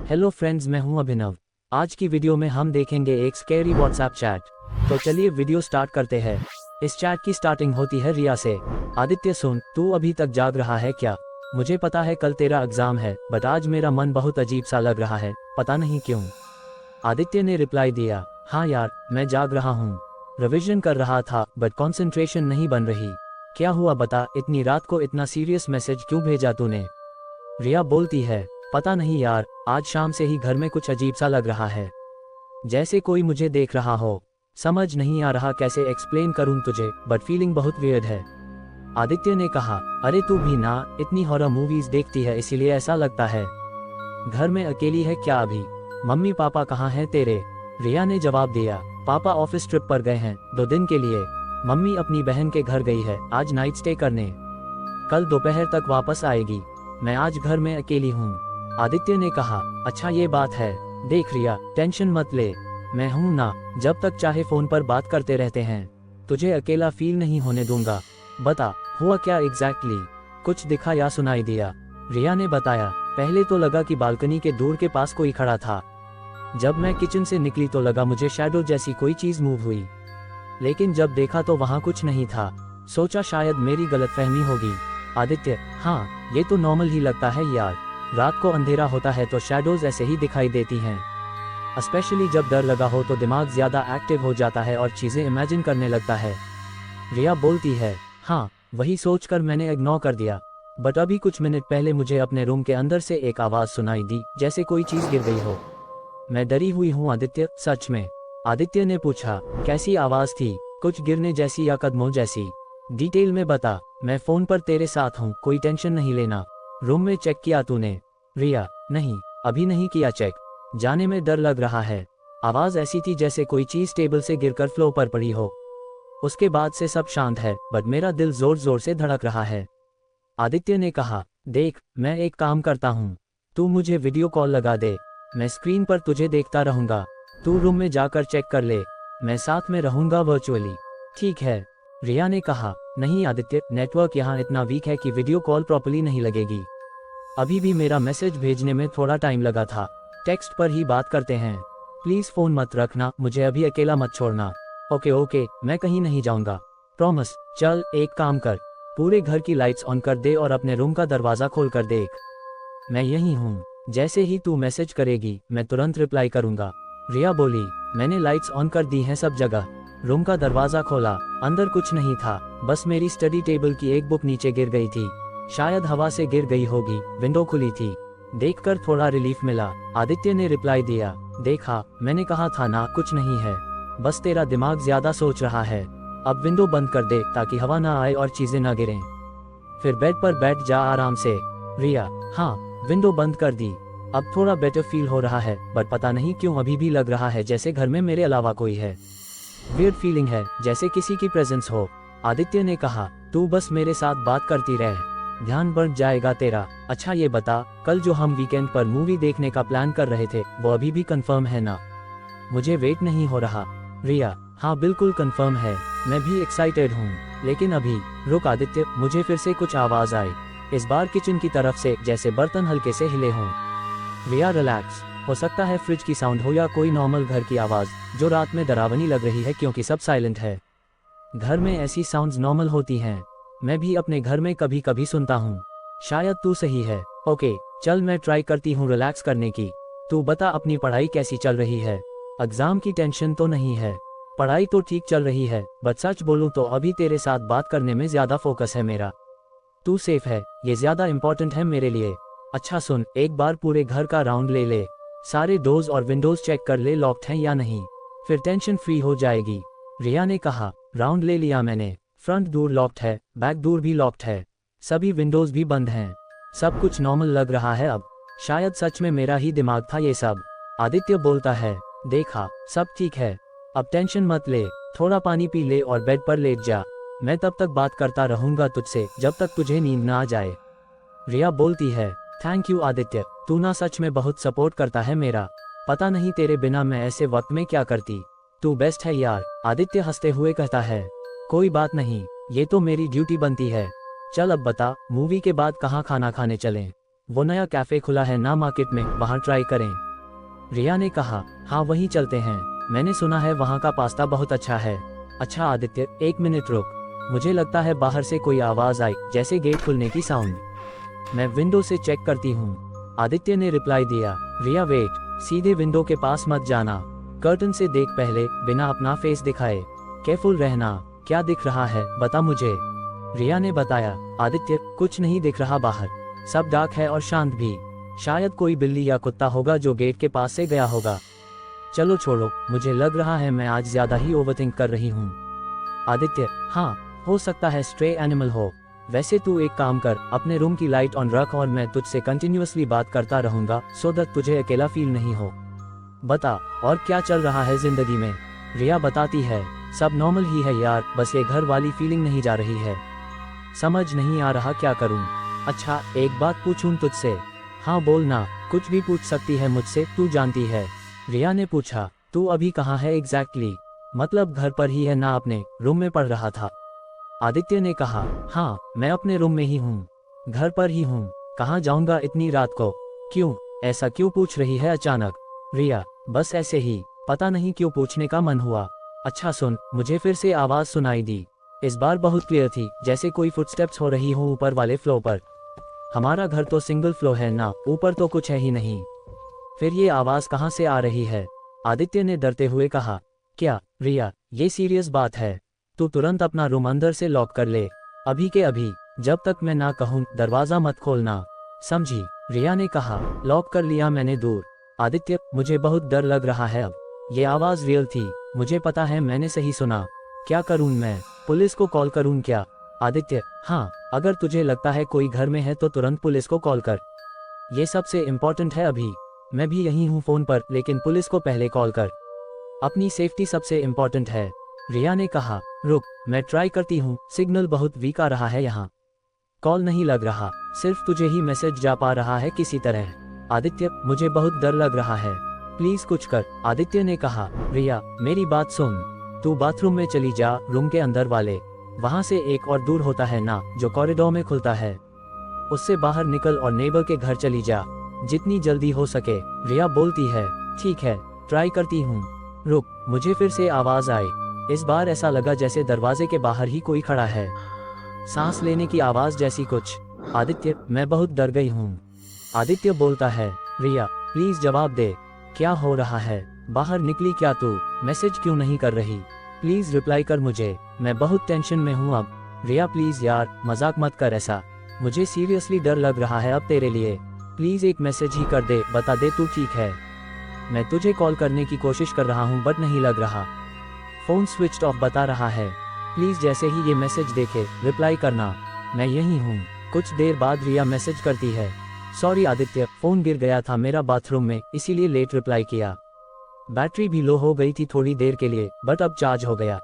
Hello friends, मैं हूं अभिनव। आज की वीडियो में हम देखेंगे एक स्कैरी व्हाट्सएप चैट। तो चलिए वीडियो स्टार्ट करते हैं। इस चैट की स्टार्टिंग होती है रिया से। आदित्य सुन, तू अभी तक जाग रहा है क्या? मुझे पता है कल तेरा एग्जाम है, बट आज मेरा मन बहुत अजीब सा लग रहा है, पता नहीं क्यों। आदित्य ने रिप्लाई दिया, हाँ यार, मैं जाग रहा हूँ। रिविजन कर रहा था बट कंसंट्रेशन नहीं बन रही। क्या हुआ बता, इतनी रात को इतना सीरियस मैसेज क्यों भेजा तूने? रिया बोलती है, पता नहीं यार, आज शाम से ही घर में कुछ अजीब सा लग रहा है, जैसे कोई मुझे देख रहा हो। समझ नहीं आ रहा कैसे एक्सप्लेन करूं तुझे, बट फीलिंग बहुत वियर्ड है। आदित्य ने कहा, अरे तू भी ना इतनी हॉरर मूवीज देखती है इसीलिए ऐसा लगता है। घर में अकेली है क्या अभी? मम्मी पापा कहाँ हैं तेरे? रिया ने जवाब दिया, पापा ऑफिस ट्रिप पर गए हैं 2 दिन के लिए। मम्मी अपनी बहन के घर गई है आज नाइट स्टे करने, कल दोपहर तक वापस आएगी। मैं आज घर में अकेली हूँ। आदित्य ने कहा, अच्छा ये बात है। देख रिया, टेंशन मत ले, मैं हूं ना, जब तक चाहे फोन पर बात करते रहते हैं। तुझे अकेला फील नहीं होने दूंगा। बता, हुआ क्या एग्जैक्टली? कुछ दिखा या सुनाई दिया? रिया ने बताया, पहले तो लगा कि बालकनी के दूर के पास कोई खड़ा था। जब मैं किचन से निकली तो लगा मुझे शैडो जैसी कोई चीज मूव हुई, लेकिन जब देखा तो वहां कुछ नहीं था। सोचा शायद मेरी गलतफहमी होगी। आदित्य, हाँ ये तो नॉर्मल ही लगता है यार, रात को अंधेरा होता है तो शैडोज ऐसे ही दिखाई देती हैं। स्पेशली जब डर लगा हो तो दिमाग ज्यादा एक्टिव हो जाता है और चीजें इमेजिन करने लगता है। रिया बोलती है, हाँ वही सोचकर मैंने इग्नोर कर दिया, बट अभी कुछ मिनट पहले मुझे अपने रूम के अंदर से एक आवाज सुनाई दी, जैसे कोई चीज गिर गई हो। मैं डरी हुई हूँ आदित्य, सच में। आदित्य ने पूछा, कैसी आवाज थी? कुछ गिरने जैसी या कदमों जैसी? डिटेल में बता, मैं फोन पर तेरे साथ हूँ, कोई टेंशन नहीं लेना। रूम में चेक किया तूने? रिया, नहीं अभी नहीं किया चेक, जाने में डर लग रहा है। आवाज ऐसी थी जैसे कोई चीज टेबल से गिरकर फ्लोर पर पड़ी हो। उसके बाद से सब शांत है, बट मेरा दिल जोर जोर से धड़क रहा है। आदित्य ने कहा, देख मैं एक काम करता हूँ, तू मुझे वीडियो कॉल लगा दे, मैं स्क्रीन पर तुझे देखता रहूंगा। तू रूम में जाकर चेक कर ले, मैं साथ में रहूंगा वर्चुअली। ठीक है? रिया ने कहा, नहीं आदित्य, नेटवर्क यहाँ इतना वीक है कि वीडियो कॉल प्रॉपर्ली नहीं लगेगी। अभी भी मेरा मैसेज भेजने में थोड़ा टाइम लगा था, टेक्स्ट पर ही बात करते हैं। प्लीज फोन मत रखना, मुझे अभी अकेला मत छोड़ना। ओके ओके, मैं कहीं नहीं जाऊंगा, प्रॉमिस। चल एक काम कर, पूरे घर की लाइट्स ऑन कर दे और अपने रूम का दरवाजा खोल कर देख, मैं यहीं हूँ। जैसे ही तू मैसेज करेगी मैं तुरंत रिप्लाई करूंगा। रिया बोली, मैंने लाइट्स ऑन कर दी हैं सब जगह। रूम का दरवाजा खोला, अंदर कुछ नहीं था, बस मेरी स्टडी टेबल की एक बुक नीचे गिर गई थी, शायद हवा से गिर गई होगी। विंडो खुली थी, देखकर थोड़ा रिलीफ मिला। आदित्य ने रिप्लाई दिया, देखा मैंने कहा था ना कुछ नहीं है, बस तेरा दिमाग ज्यादा सोच रहा है। अब विंडो बंद कर दे ताकि हवा ना आए और चीजें ना गिरें, फिर बेड पर बैठ जा आराम से। रिया, हाँ विंडो बंद कर दी, अब थोड़ा बेटर फील हो रहा है, बट पता नहीं क्यों अभी भी लग रहा है जैसे घर में मेरे अलावा कोई है। वियर्ड फीलिंग है, जैसे किसी की प्रेजेंस हो। आदित्य ने कहा, तू बस मेरे साथ बात करती रह, ध्यान बढ़ जाएगा तेरा। अच्छा ये बता, कल जो हम वीकेंड पर मूवी देखने का प्लान कर रहे थे वो अभी भी कंफर्म है ना? मुझे वेट नहीं हो रहा। रिया, हाँ बिल्कुल कंफर्म है, मैं भी एक्साइटेड हूँ। लेकिन अभी रुक आदित्य, मुझे फिर से कुछ आवाज आई, इस बार किचन की तरफ से, जैसे बर्तन हल्के से हिले हों। रिया रिलैक्स, हो सकता है फ्रिज की साउंड हो या कोई नॉर्मल घर की आवाज जो रात में डरावनी लग रही है क्योंकि सब साइलेंट है। घर में ऐसी साउंड्स नॉर्मल होती हैं, मैं भी अपने घर में कभी कभी सुनता हूँ। शायद तू सही है। ओके चल, मैं ट्राई करती हूँ रिलैक्स करने की। तू बता, अपनी पढ़ाई कैसी चल रही है? एग्जाम की टेंशन तो नहीं है? पढ़ाई तो ठीक चल रही है, बट सच बोलूं तो अभी तेरे साथ बात करने में ज्यादा फोकस है मेरा। तू सेफ है, ये ज्यादा इंपॉर्टेंट है मेरे लिए। अच्छा सुन, एक बार पूरे घर का राउंड ले ले, सारे डोर्स और विंडोज चेक कर ले लॉक्ड हैं या नहीं, फिर टेंशन फ्री हो जाएगी। रिया ने कहा, राउंड ले लिया मैंने, फ्रंट डोर लॉक्ड है, बैक डोर भी लॉक्ड है, सभी विंडोज भी बंद हैं, सब कुछ नॉर्मल लग रहा है अब। शायद सच में मेरा ही दिमाग था ये सब। आदित्य बोलता है, देखा सब ठीक है, अब टेंशन मत ले, थोड़ा पानी पी ले और बेड पर लेट जा, मैं तब तक बात करता रहूंगा तुझसे जब तक तुझे नींद ना आ जाए। रिया बोलती है, थैंक यू आदित्य, तू ना सच में बहुत सपोर्ट करता है मेरा, पता नहीं तेरे बिना मैं ऐसे वक्त में क्या करती, तू बेस्ट है यार। आदित्य हंसते हुए कहता है, कोई बात नहीं, ये तो मेरी ड्यूटी बनती है। चल अब बता, मूवी के बाद कहाँ खाना खाने चलें? वो नया कैफे खुला है ना मार्केट में, वहाँ ट्राई करें। रिया ने कहा, हाँ वहीं चलते हैं, मैंने सुना है वहाँ का पास्ता बहुत अच्छा है। अच्छा आदित्य, 1 मिनट रुक, मुझे लगता है बाहर से कोई आवाज आई, जैसे गेट खुलने की साउंड। मैं विंडो से चेक करती हूँ, आदित्य ने रिप्लाई दिया। रिया वेट, सीधे विंडो के पास मत जाना, कर्टन से देख पहले, बिना अपना फेस दिखाए। केयरफुल रहना। क्या दिख रहा है बता मुझे। रिया ने बताया। आदित्य, कुछ नहीं दिख रहा बाहर, सब डार्क है और शांत भी। शायद कोई बिल्ली या कुत्ता होगा जो गेट के पास से गया होगा। चलो छोड़ो, मुझे लग रहा है मैं आज ज्यादा ही ओवरथिंक कर रही हूँ। आदित्य, हाँ हो सकता है स्ट्रे एनिमल हो। वैसे तू एक काम कर, अपने रूम की लाइट ऑन रख और मैं तुझसे कंटिन्यूअसली बात करता रहूंगा, सो दैट तुझे अकेला फील नहीं हो। बता, और क्या चल रहा है जिंदगी में। रिया बताती है, सब नॉर्मल ही है यार, बस ये घर वाली फीलिंग नहीं जा रही है, समझ नहीं आ रहा क्या करूं। अच्छा एक बात पूछूं तुझसे। हाँ बोलना, कुछ भी पूछ सकती है मुझसे, तू जानती है। रिया ने पूछा, तू अभी कहाँ है एग्जैक्टली? मतलब घर पर ही है ना, अपने रूम में पढ़ रहा था। आदित्य ने कहा, हाँ मैं अपने रूम में ही हूँ, घर पर ही हूँ, कहाँ जाऊंगा इतनी रात को। क्यों, ऐसा क्यों पूछ रही है अचानक? रिया, बस ऐसे ही, पता नहीं क्यों पूछने का मन हुआ। अच्छा सुन, मुझे फिर से आवाज सुनाई दी, इस बार बहुत क्लियर थी, जैसे कोई फुटस्टेप्स हो रही हो ऊपर वाले फ्लोर पर। हमारा घर तो सिंगल फ्लोर है ना, ऊपर तो कुछ है ही नहीं, फिर ये आवाज कहाँ से आ रही है? आदित्य ने डरते हुए कहा। क्या रिया, ये सीरियस बात है, तू तुरंत अपना रूम अंदर से लॉक कर ले, अभी के अभी, जब तक मैं ना कहूँ दरवाजा मत खोलना, समझी? रिया ने कहा। लॉक कर लिया मैंने दूर। आदित्य, मुझे बहुत डर लग रहा है अब, ये आवाज रियल थी, मुझे पता है मैंने सही सुना। क्या करूं मैं, पुलिस को कॉल करूं क्या? आदित्य, हाँ अगर तुझे लगता है कोई घर में है तो तुरंत पुलिस को कॉल कर, ये सबसे इम्पोर्टेंट है अभी। मैं भी यही हूँ फोन पर, लेकिन पुलिस को पहले कॉल कर, अपनी सेफ्टी सबसे इम्पोर्टेंट है। रिया ने कहा। रुक, मैं ट्राई करती हूँ, सिग्नल बहुत वीक आ रहा है यहाँ, कॉल नहीं लग रहा, सिर्फ तुझे ही मैसेज जा पा रहा है किसी तरह। आदित्य, मुझे बहुत डर लग रहा है, प्लीज कुछ कर, आदित्य ने कहा। रिया, मेरी बात सुन, तू बाथरूम में चली जा, रूम के अंदर वाले, वहाँ से एक और दूर होता है ना, जो कॉरिडोर में खुलता है, उससे बाहर निकल और नेबर के घर चली जा, जितनी जल्दी हो सके। रिया बोलती है, ठीक है, ट्राई करती हूँ। रुक, मुझे फिर से आवाज आई, इस बार ऐसा लगा जैसे दरवाजे के बाहर ही कोई खड़ा है, सांस लेने की आवाज जैसी कुछ। आदित्य, मैं बहुत डर गई हूँ। आदित्य बोलता है, रिया प्लीज जवाब दे, क्या हो रहा है, बाहर निकली क्या तू, मैसेज क्यों नहीं कर रही, प्लीज रिप्लाई कर मुझे, मैं बहुत टेंशन में हूँ अब। रिया प्लीज यार, मजाक मत कर ऐसा, मुझे सीरियसली डर लग रहा है अब तेरे लिए, प्लीज एक मैसेज ही कर दे, बता दे तू ठीक है। मैं तुझे कॉल करने की कोशिश कर रहा हूँ बट नहीं लग रहा, फोन स्विच्ड ऑफ बता रहा है, प्लीज जैसे ही ये मैसेज देखे रिप्लाई करना, मैं यही हूँ। कुछ देर बाद रिया मैसेज करती है, सॉरी आदित्य, फोन गिर गया था मेरा बाथरूम में, इसीलिए लेट रिप्लाई किया, बैटरी भी लो हो गई थी थोड़ी देर के लिए, बट अब चार्ज हो गया,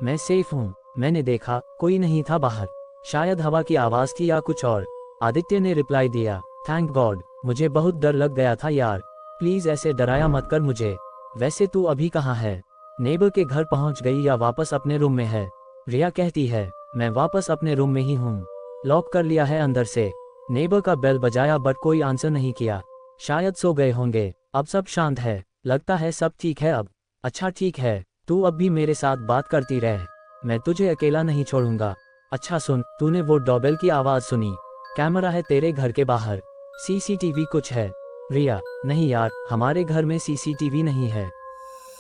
मैं सेफ हूँ, मैंने देखा कोई नहीं था बाहर, शायद हवा की आवाज थी या कुछ और। आदित्य ने रिप्लाई दिया, थैंक गॉड, मुझे बहुत डर लग गया था यार, प्लीज ऐसे डराया मत कर मुझे। वैसे तू अभी कहाँ है, नेबर के घर पहुंच गई या वापस अपने रूम में है? रिया कहती है, मैं वापस अपने रूम में ही हूँ, लॉक कर लिया है अंदर से। नेबर का बेल बजाया बट कोई आंसर नहीं किया, शायद सो गए होंगे, अब सब शांत है, लगता है सब ठीक है अब। अच्छा ठीक है, तू अब भी मेरे साथ बात करती रह, मैं तुझे अकेला नहीं छोड़ूंगा। अच्छा सुन, तूने वो डॉबेल की आवाज सुनी? कैमरा है तेरे घर के बाहर, सीसीटीवी कुछ है? रिया, नहीं यार, हमारे घर में सीसीटीवी नहीं है,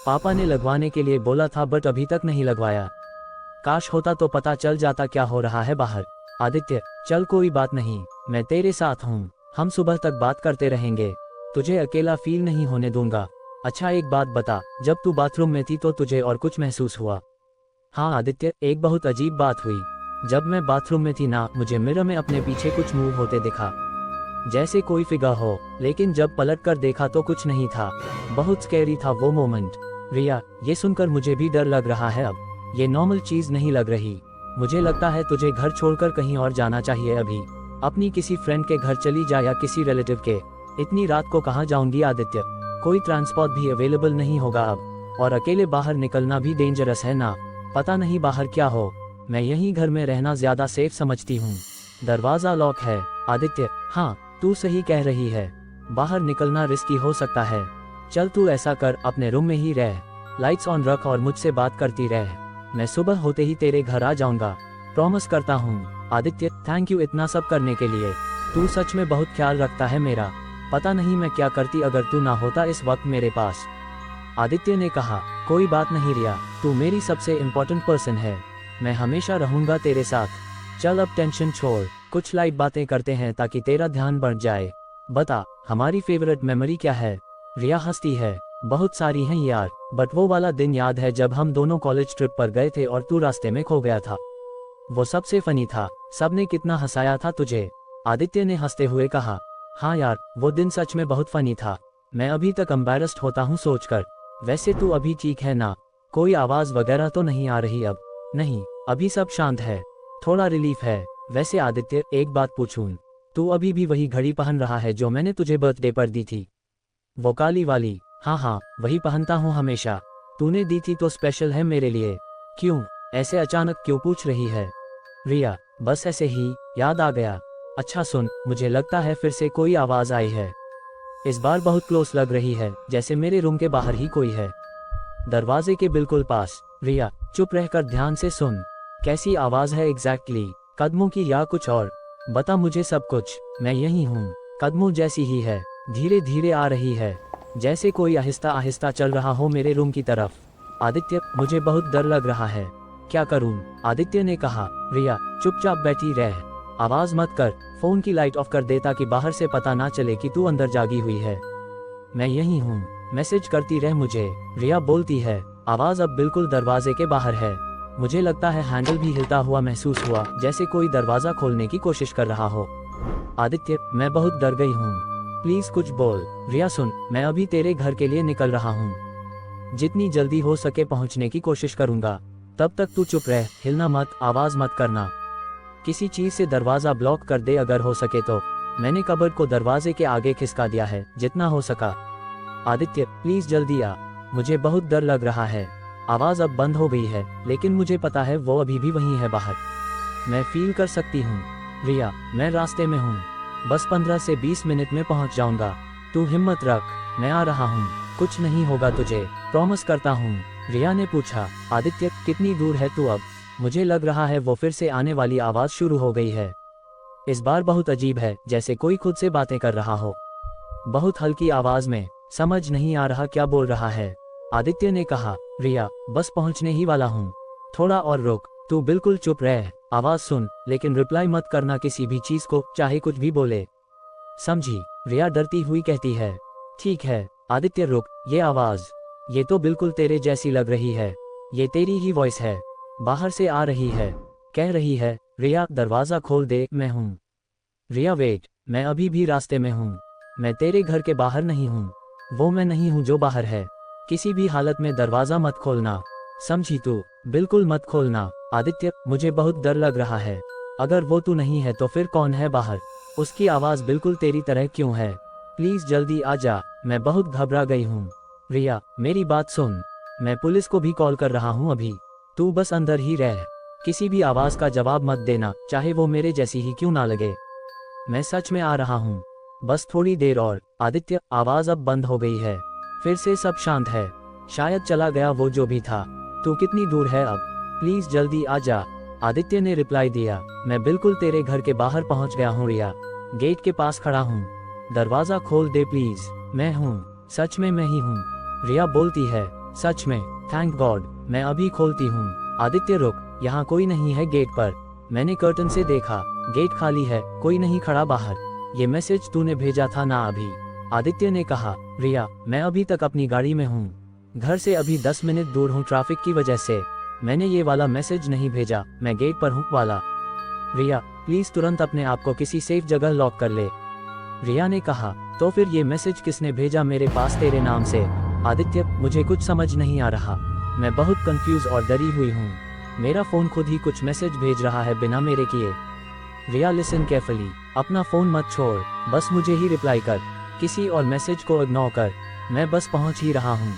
पापा ने लगवाने के लिए बोला था बट अभी तक नहीं लगवाया, काश होता तो पता चल जाता क्या हो रहा है बाहर। आदित्य, चल कोई बात नहीं, मैं तेरे साथ हूँ, हम सुबह तक बात करते रहेंगे, तुझे अकेला फील नहीं होने दूंगा। अच्छा एक बात बता, जब तू बाथरूम में थी तो तुझे और कुछ महसूस हुआ? हाँ आदित्य, एक बहुत अजीब बात हुई, जब मैं बाथरूम में थी ना, मुझे मिरर में अपने पीछे कुछ मूव होते दिखा, जैसे कोई फिगर हो, लेकिन जब पलट कर देखा तो कुछ नहीं था, बहुत स्कैरी था वो मोमेंट। रिया, ये सुनकर मुझे भी डर लग रहा है अब, ये नॉर्मल चीज नहीं लग रही, मुझे लगता है तुझे घर छोड़कर कहीं और जाना चाहिए अभी, अपनी किसी फ्रेंड के घर चली जा या किसी रिलेटिव के। इतनी रात को कहाँ जाऊंगी आदित्य, कोई ट्रांसपोर्ट भी अवेलेबल नहीं होगा अब, और अकेले बाहर निकलना भी डेंजरस है ना, पता नहीं बाहर क्या हो, मैं यहीं घर में रहना ज्यादा सेफ समझती हूँ। दरवाजा लॉक है? आदित्य, हाँ तू सही कह रही है, बाहर निकलना रिस्की हो सकता है। चल तू ऐसा कर, अपने रूम में ही रह, लाइट्स ऑन रख और मुझसे बात करती रह। मैं सुबह होते ही तेरे घर आ जाऊंगा, प्रॉमिस करता हूँ। आदित्य, थैंक यू इतना सब करने के लिए। तू सच में बहुत ख्याल रखता है मेरा। पता नहीं मैं क्या करती अगर तू ना होता इस वक्त मेरे पास। आदित्य ने कहा, कोई बात नहीं रिया, तू मेरी सबसे इम्पोर्टेंट पर्सन है। मैं हमेशा रहूंगा तेरे साथ। चल अब टेंशन छोड़, कुछ लाइट बातें करते हैं ताकि तेरा ध्यान बढ़ जाए। बता, हमारी फेवरेट मेमोरी क्या है? रिया हंसती है, बहुत सारी हैं यार, बट वो वाला दिन याद है जब हम दोनों कॉलेज ट्रिप पर गए थे और तू रास्ते में खो गया था। वो सबसे फनी था, सबने कितना हंसाया था तुझे। आदित्य ने हंसते हुए कहा, हाँ यार, वो दिन सच में बहुत फनी था। मैं अभी तक एम्बैरेस्ड होता हूँ सोचकर। वैसे तू अभी ठीक है ना? कोई आवाज वगैरह तो नहीं आ रही अब? नहीं, अभी सब शांत है, थोड़ा रिलीफ है। वैसे आदित्य, एक बात पूछूं, तू अभी भी वही घड़ी पहन रहा है जो मैंने तुझे बर्थडे पर दी थी? वो काली वाली? हाँ हाँ, वही पहनता हूँ हमेशा। तूने दी थी तो स्पेशल है मेरे लिए। क्यों, ऐसे अचानक क्यों पूछ रही है? रिया, बस ऐसे ही, याद आ गया। अच्छा सुन, मुझे लगता है फिर से कोई आवाज आई है। इस बार बहुत क्लोज लग रही है, जैसे मेरे रूम के बाहर ही कोई है, दरवाजे के बिल्कुल पास। रिया, चुप रहकर ध्यान से सुन। कैसी आवाज है एग्जैक्टली? कदमों की या कुछ और? बता मुझे सब कुछ। मैं यही हूँ, कदमों जैसी ही है, धीरे धीरे आ रही है, जैसे कोई आहिस्ता आहिस्ता चल रहा हो मेरे रूम की तरफ। आदित्य, मुझे बहुत डर लग रहा है, क्या करूं? आदित्य ने कहा, रिया चुपचाप बैठी रह, आवाज मत कर, फोन की लाइट ऑफ कर दे ताकि बाहर से पता ना चले कि तू अंदर जागी हुई है। मैं यही हूँ, मैसेज करती रह मुझे। रिया बोलती है, आवाज अब बिल्कुल दरवाजे के बाहर है। मुझे लगता है हैंडल भी हिलता हुआ महसूस हुआ, जैसे कोई दरवाजा खोलने की कोशिश कर रहा हो। आदित्य, मैं बहुत डर गई हूँ, प्लीज कुछ बोल। रिया सुन, मैं अभी तेरे घर के लिए निकल रहा हूँ, जितनी जल्दी हो सके पहुँचने की कोशिश करूंगा। तब तक तू चुप रह, हिलना मत, आवाज मत करना। किसी चीज से दरवाजा ब्लॉक कर दे अगर हो सके तो। मैंने कबर्ड को दरवाजे के आगे खिसका दिया है जितना हो सका। आदित्य, प्लीज जल्दी आ, मुझे बहुत डर लग रहा है। आवाज अब बंद हो गई है, लेकिन मुझे पता है वो अभी भी वहीं है बाहर। मैं फील कर सकती हूँ। रिया, मैं रास्ते में हूँ, बस 15 से 20 मिनट में पहुँच जाऊंगा। तू हिम्मत रख, मैं आ रहा हूँ, कुछ नहीं होगा तुझे, प्रॉमिस करता हूँ। रिया ने पूछा, आदित्य कितनी दूर है तू अब? मुझे लग रहा है वो फिर से आने वाली आवाज शुरू हो गई है। इस बार बहुत अजीब है, जैसे कोई खुद से बातें कर रहा हो, बहुत हल्की आवाज में, समझ नहीं आ रहा क्या बोल रहा है। आदित्य ने कहा, रिया बस पहुंचने ही वाला हूँ, थोड़ा और रुक, तू बिल्कुल चुप रह, आवाज सुन, लेकिन रिप्लाई मत करना किसी भी चीज को, चाहे कुछ भी बोले, समझी? रिया डरती हुई कहती है, ठीक है। आदित्य रुक, ये आवाज, ये तो बिल्कुल तेरे जैसी लग रही है, ये तेरी ही वॉइस है, बाहर से आ रही है, कह रही है, रिया दरवाजा खोल दे, मैं हूँ। रिया वेट, मैं अभी भी रास्ते में हूँ, मैं तेरे घर के बाहर नहीं हूँ, वो मैं नहीं हूँ जो बाहर है। किसी भी हालत में दरवाजा मत खोलना, समझी तू? बिल्कुल मत खोलना। आदित्य, मुझे बहुत डर लग रहा है, अगर वो तू नहीं है तो फिर कौन है बाहर? उसकी आवाज बिल्कुल तेरी तरह क्यों है? प्लीज जल्दी आ जा, मैं बहुत घबरा गई हूँ। रिया, मेरी बात सुन, मैं पुलिस को भी कॉल कर रहा हूँ अभी, तू बस अंदर ही रह, किसी भी आवाज का जवाब मत देना, चाहे वो मेरे जैसी ही क्यों ना लगे। मैं सच में आ रहा हूँ, बस थोड़ी देर और। आदित्य, आवाज अब बंद हो गई है, फिर से सब शांत है, शायद चला गया वो जो भी था। तू कितनी दूर है अब? प्लीज जल्दी आ जा। आदित्य ने रिप्लाई दिया, मैं बिल्कुल तेरे घर के बाहर पहुंच गया हूँ रिया, गेट के पास खड़ा हूँ, दरवाजा खोल दे प्लीज। मैं हूँ, सच में मैं ही हूँ। रिया बोलती है, सच में? थैंक गॉड, मैं अभी खोलती हूँ। आदित्य रुक, यहाँ कोई नहीं है गेट पर, मैंने कर्टन से देखा, गेट खाली है, कोई नहीं खड़ा बाहर। ये मैसेज तूने भेजा था ना अभी? आदित्य ने कहा, रिया मैं अभी तक अपनी गाड़ी में हूँ, घर से अभी 10 मिनट दूर हूँ ट्रैफिक की वजह से, मैंने ये वाला मैसेज नहीं भेजा, मैं गेट पर हूँ वाला। रिया प्लीज तुरंत अपने आप को किसी सेफ जगह लॉक कर ले। रिया ने कहा, तो फिर ये मैसेज किसने भेजा मेरे पास तेरे नाम से? आदित्य, मुझे कुछ समझ नहीं आ रहा, मैं बहुत कंफ्यूज और डरी हुई हूँ, मेरा फोन खुद ही कुछ मैसेज भेज रहा है बिना मेरे किए। रिया लिसन केयरफुली, अपना फोन मत छोड़, बस मुझे ही रिप्लाई कर, किसी और मैसेज को इग्नोर कर, मैं बस पहुंच ही रहा हूँ,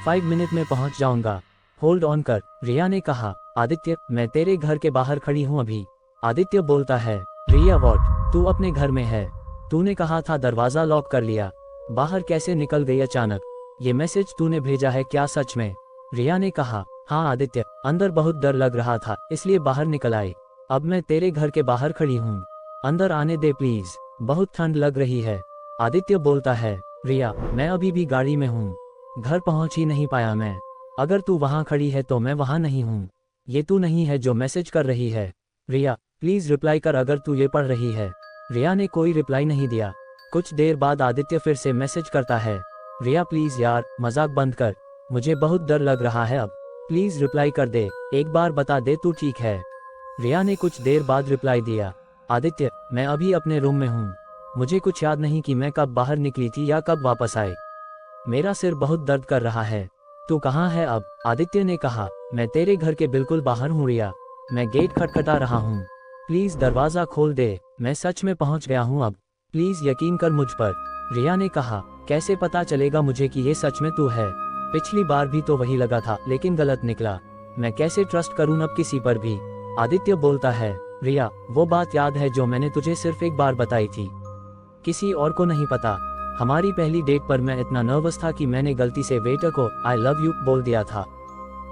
5 मिनट में पहुंच जाऊंगा, होल्ड ऑन कर। रिया ने कहा, आदित्य मैं तेरे घर के बाहर खड़ी हूँ अभी। आदित्य बोलता है, रिया व्हाट, तू अपने घर में है? तूने कहा था दरवाजा लॉक कर लिया, बाहर कैसे निकल गई अचानक? ये मैसेज तूने भेजा है क्या सच में? रिया ने कहा, हाँ आदित्य, अंदर बहुत डर लग रहा था इसलिए बाहर निकल आई। अब मैं तेरे घर के बाहर खड़ी हूँ, अंदर आने दे प्लीज, बहुत ठंड लग रही है। आदित्य बोलता है, रिया मैं अभी भी गाड़ी में हूँ, घर पहुँच ही नहीं पाया मैं। अगर तू वहाँ खड़ी है तो मैं वहाँ नहीं हूँ। ये तू नहीं है जो मैसेज कर रही है। रिया प्लीज रिप्लाई कर अगर तू ये पढ़ रही है। रिया ने कोई रिप्लाई नहीं दिया। कुछ देर बाद आदित्य फिर से मैसेज करता है, रिया प्लीज यार मजाक बंद कर, मुझे बहुत डर लग रहा है अब, प्लीज रिप्लाई कर दे, एक बार बता दे तू ठीक है। रिया ने कुछ देर बाद रिप्लाई दिया, आदित्य मैं अभी अपने रूम में हूँ, मुझे कुछ याद नहीं कि मैं कब बाहर निकली थी या कब वापस आई, मेरा सिर बहुत दर्द कर रहा है। तू कहाँ है अब? आदित्य ने कहा, मैं तेरे घर के बिल्कुल बाहर हूँ रिया, मैं गेट खटखटा रहा हूँ, प्लीज दरवाजा खोल दे, मैं सच में पहुँच गया हूँ अब, प्लीज यकीन कर मुझ पर। रिया ने कहा, कैसे पता चलेगा मुझे कि ये सच में तू है? पिछली बार भी तो वही लगा था लेकिन गलत निकला, मैं कैसे ट्रस्ट करूँ अब किसी पर भी? आदित्य बोलता है, रिया वो बात याद है जो मैंने तुझे सिर्फ एक बार बताई थी, किसी और को नहीं पता। हमारी पहली डेट पर मैं इतना नर्वस था कि मैंने गलती से वेटर को आई लव यू बोल दिया था,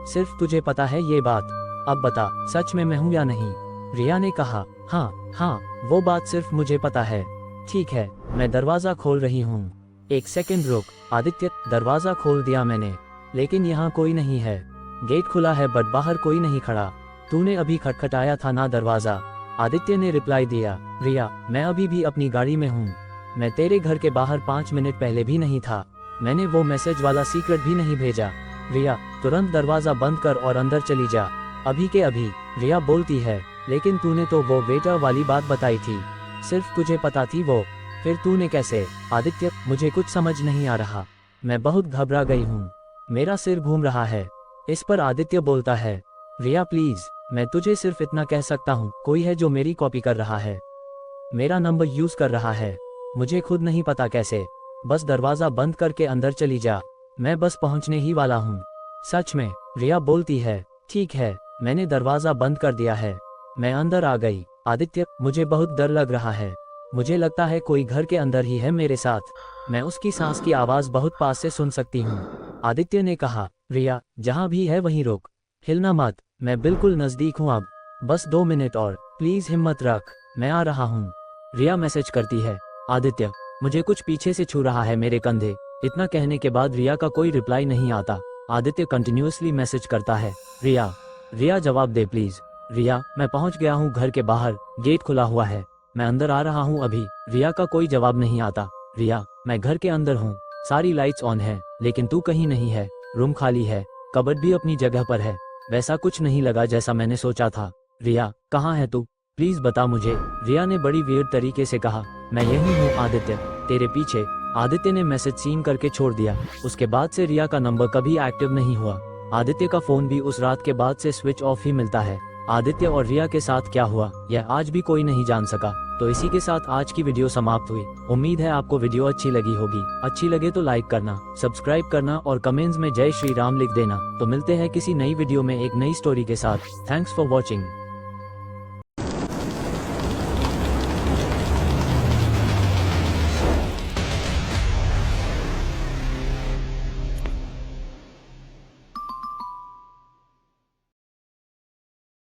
सिर्फ तुझे पता है ये बात। अब बता सच में मैं हूँ या नहीं? रिया ने कहा, हाँ वो बात सिर्फ मुझे पता है। ठीक है मैं दरवाजा खोल रही हूँ, एक सेकंड रुक। आदित्य दरवाजा खोल दिया मैंने, लेकिन यहाँ कोई नहीं है, गेट खुला है बट बाहर कोई नहीं खड़ा, तूने अभी खटखटाया था ना दरवाजा? आदित्य ने रिप्लाई दिया, रिया मैं अभी भी अपनी गाड़ी में हूँ, मैं तेरे घर के बाहर 5 मिनट पहले भी नहीं था, मैंने वो मैसेज वाला सीक्रेट भी नहीं भेजा। रिया तुरंत दरवाजा बंद कर और अंदर चली जा, अभी के अभी। रिया बोलती है, लेकिन तूने तो वो वेटर वाली बात बताई थी, सिर्फ तुझे पता थी वो, फिर तूने कैसे? आदित्य मुझे कुछ समझ नहीं आ रहा, मैं बहुत घबरा गई हूँ, मेरा सिर घूम रहा है। इस पर आदित्य बोलता है, रिया प्लीज मैं तुझे सिर्फ इतना कह सकता हूँ, कोई है जो मेरी कॉपी कर रहा है, मेरा नंबर यूज कर रहा है, मुझे खुद नहीं पता कैसे, बस दरवाजा बंद करके अंदर चली जा, मैं बस पहुंचने ही वाला हूँ। सच में? रिया बोलती है, ठीक है मैंने दरवाजा बंद कर दिया है, मैं अंदर आ गई। आदित्य मुझे बहुत डर लग रहा है, मुझे लगता है कोई घर के अंदर ही है मेरे साथ, मैं उसकी सांस की आवाज बहुत पास से सुन सकती हूँ। आदित्य ने कहा, रिया जहाँ भी है वहीं रुक, हिलना मत, मैं बिल्कुल नजदीक हूँ अब, बस 2 मिनट और, प्लीज हिम्मत रख, मैं आ रहा हूँ। रिया मैसेज करती है, आदित्य मुझे कुछ पीछे से छू रहा है मेरे कंधे। इतना कहने के बाद रिया का कोई रिप्लाई नहीं आता। आदित्य कंटिन्यूअसली मैसेज करता है, रिया जवाब दे प्लीज। रिया मैं पहुंच गया हूं घर के बाहर, गेट खुला हुआ है, मैं अंदर आ रहा हूं अभी। रिया का कोई जवाब नहीं आता। रिया मैं घर के अंदर हूं, सारी लाइट्स ऑन है लेकिन तू कहीं नहीं है, रूम खाली है, कबर्ड भी अपनी जगह पर है, वैसा कुछ नहीं लगा जैसा मैंने सोचा था। रिया कहाँ है तू, प्लीज बता मुझे। रिया ने बड़ी वियर्ड तरीके से कहा, मैं यही हूँ आदित्य, तेरे पीछे। आदित्य ने मैसेज सीन करके छोड़ दिया। उसके बाद से रिया का नंबर कभी एक्टिव नहीं हुआ। आदित्य का फोन भी उस रात के बाद से स्विच ऑफ ही मिलता है। आदित्य और रिया के साथ क्या हुआ यह आज भी कोई नहीं जान सका। तो इसी के साथ आज की वीडियो समाप्त हुई। उम्मीद है आपको वीडियो अच्छी लगी होगी। अच्छी लगे तो लाइक करना, सब्सक्राइब करना और कमेंट्स में जय श्री राम लिख देना। तो मिलते हैं किसी नई वीडियो में एक नई स्टोरी के साथ। Thanks for watching.